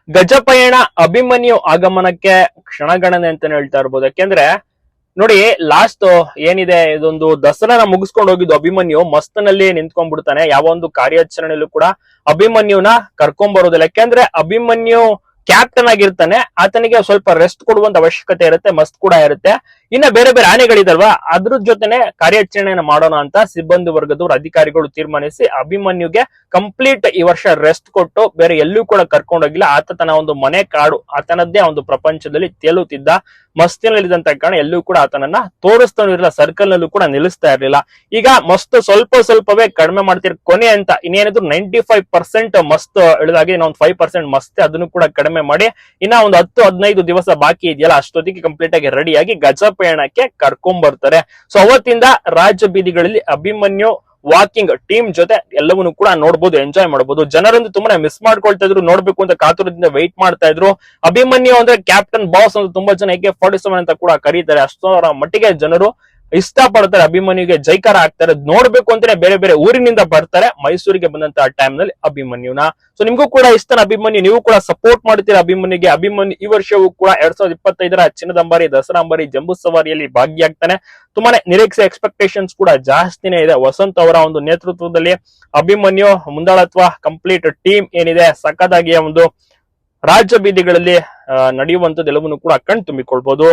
ಗಜಪಯಣ ಅಭಿಮನ್ಯು ಆಗಮನಕ್ಕೆ ಕ್ಷಣಗಣನೆ ಅಂತಾನೆ ಹೇಳ್ತಾ ಇರ್ಬೋದು. ಯಾಕೆಂದ್ರೆ ನೋಡಿ, ಲಾಸ್ಟ್ ಏನಿದೆ, ಇದೊಂದು ದಸರಾನ ಮುಗಿಸ್ಕೊಂಡು ಹೋಗಿದ್ದು ಅಭಿಮನ್ಯು ಮಸ್ತನಲ್ಲಿ ನಿಂತ್ಕೊಂಡ್ಬಿಡ್ತಾನೆ. ಯಾವ ಒಂದು ಕಾರ್ಯಾಚರಣೆಯಲ್ಲೂ ಕೂಡ ಅಭಿಮನ್ಯುನ ಕರ್ಕೊಂಡ್ ಬರೋದಿಲ್ಲ. ಯಾಕೆಂದ್ರೆ ಅಭಿಮನ್ಯು ಕ್ಯಾಪ್ಟನ್ ಆಗಿರ್ತಾನೆ, ಆತನಿಗೆ ಸ್ವಲ್ಪ ರೆಸ್ಟ್ ಕೊಡುವಂತ ಅವಶ್ಯಕತೆ ಇರುತ್ತೆ, ಮಸ್ತ್ ಕೂಡ ಇರುತ್ತೆ. ಇನ್ನ ಬೇರೆ ಬೇರೆ ಆನೆಗಳಿದಲ್ವಾ, ಅದ್ರ ಜೊತೆನೆ ಕಾರ್ಯಾಚರಣೆಯನ್ನು ಮಾಡೋಣ ಅಂತ ಸಿಬ್ಬಂದಿ ವರ್ಗದವರು ಅಧಿಕಾರಿಗಳು ತೀರ್ಮಾನಿಸಿ ಅಭಿಮನ್ಯುಗೆ ಕಂಪ್ಲೀಟ್ ಈ ವರ್ಷ ರೆಸ್ಟ್ ಕೊಟ್ಟು ಬೇರೆ ಎಲ್ಲೂ ಕೂಡ ಕರ್ಕೊಂಡೋಗಿಲ್ಲ. ಆತ ತನ್ನ ಒಂದು ಮನೆ ಕಾಡು, ಆತನದ್ದೇ ಒಂದು ಪ್ರಪಂಚದಲ್ಲಿ ತೇಲುತ್ತಿದ್ದ, ಮಸ್ತಿನಲ್ಲಿದ್ದಂತ ಕಾರಣ ಎಲ್ಲೂ ಕೂಡ ಆತನನ್ನ ತೋರಿಸ್ತಾನು ಇರಲಿಲ್ಲ, ಸರ್ಕಲ್ ನಲ್ಲೂ ಕೂಡ ನಿಲ್ಲಿಸ್ತಾ ಇರ್ಲಿಲ್ಲ. ಈಗ ಮಸ್ತ್ ಸ್ವಲ್ಪವೇ ಕಡಿಮೆ ಮಾಡ್ತಿರ್ ಕೊನೆ ಅಂತ ಇನ್ನೇನಿದ್ರು 95% ಮಸ್ತ್ ಇಳಿದಾಗಿ ಇನ್ನೊಂದು 5% ಮಸ್ತ್, ಅದನ್ನು ಕೂಡ ಕಡಿಮೆ ಮಾಡಿ ಇನ್ನ ಒಂದು 10-15 ದಿವಸ ಬಾಕಿ ಇದೆಯಲ್ಲ, ಅಷ್ಟೊತ್ತಿಗೆ ಕಂಪ್ಲೀಟ್ ಆಗಿ ರೆಡಿಯಾಗಿ ಗಜಪಯಣಕ್ಕೆ ಕರ್ಕೊಂಡ್ ಬರ್ತಾರೆ. ಸೊ ಅವತ್ತಿಂದ ರಾಜ್ಯ ಬೀದಿಗಳಲ್ಲಿ ಅಭಿಮನ್ಯು ವಾಕಿಂಗ್ ಟೀಮ್ ಜೊತೆ ಎಲ್ಲವನ್ನೂ ಕೂಡ ನೋಡ್ಬೋದು, ಎಂಜಾಯ್ ಮಾಡಬಹುದು. ಜನರಂದು ತುಂಬಾನೇ ಮಿಸ್ ಮಾಡ್ಕೊಳ್ತಾ ಇದ್ರು, ನೋಡ್ಬೇಕು ಅಂತ ಕಾತುರದಿಂದ ವೆಯ್ಟ್ ಮಾಡ್ತಾ ಇದ್ರು. ಅಭಿಮನ್ಯು ಅಂದ್ರೆ ಕ್ಯಾಪ್ಟನ್ ಬಾಸ್ ಅಂತ ತುಂಬಾ ಜನ AK-47 ಅಂತ ಕೂಡ ಕರೀತಾರೆ. ಅಷ್ಟರ ಮಟ್ಟಿಗೆ ಜನರು ಇಷ್ಟ ಪಡ್ತಾರೆ, ಅಭಿಮನ್ಯುಗೆ ಜೈಕಾರ ಆಗ್ತಾರೆ. ನೋಡ್ಬೇಕು ಅಂತಾನೆ ಬೇರೆ ಬೇರೆ ಊರಿನಿಂದ ಬರ್ತಾರೆ ಮೈಸೂರಿಗೆ ಬಂದಂತ ಟೈಮ್ ನಲ್ಲಿ ಅಭಿಮನ್ಯುನ. ಸೊ ನಿಮ್ಗೂ ಕೂಡ ಇಷ್ಟನ ಅಭಿಮನ್ಯು, ನೀವು ಕೂಡ ಸಪೋರ್ಟ್ ಮಾಡ್ತೀರಾ ಅಭಿಮನ್ಯುಗೆ. ಅಭಿಮನ್ಯು ಈ ವರ್ಷವೂ ಕೂಡ 2025ರ ಚಿನ್ನದ ಅಂಬಾರಿ, ದಸರಾ ಅಂಬಾರಿ, ಜಂಬೂ ಸವಾರಿಯಲ್ಲಿ ಭಾಗಿಯಾಗ್ತಾನೆ. ತುಂಬಾನೇ ನಿರೀಕ್ಷೆ, ಎಕ್ಸ್ಪೆಕ್ಟೇಷನ್ಸ್ ಕೂಡ ಜಾಸ್ತಿನೇ ಇದೆ. ವಸಂತ್ ಅವರ ಒಂದು ನೇತೃತ್ವದಲ್ಲಿ ಅಭಿಮನ್ಯು ಮುಂದಾಳತ್ವ ಕಂಪ್ಲೀಟ್ ಟೀಮ್ ಏನಿದೆ ಸಖತ್ತಾಗಿ ಒಂದು ರಾಜ್ಯ ಬೀದಿಗಳಲ್ಲಿ ನಡೆಯುವಂತದ್ದು ಎಲ್ಲವನ್ನೂ ಕೂಡ ಕಣ್ ತುಂಬಿಕೊಳ್ಬಹುದು.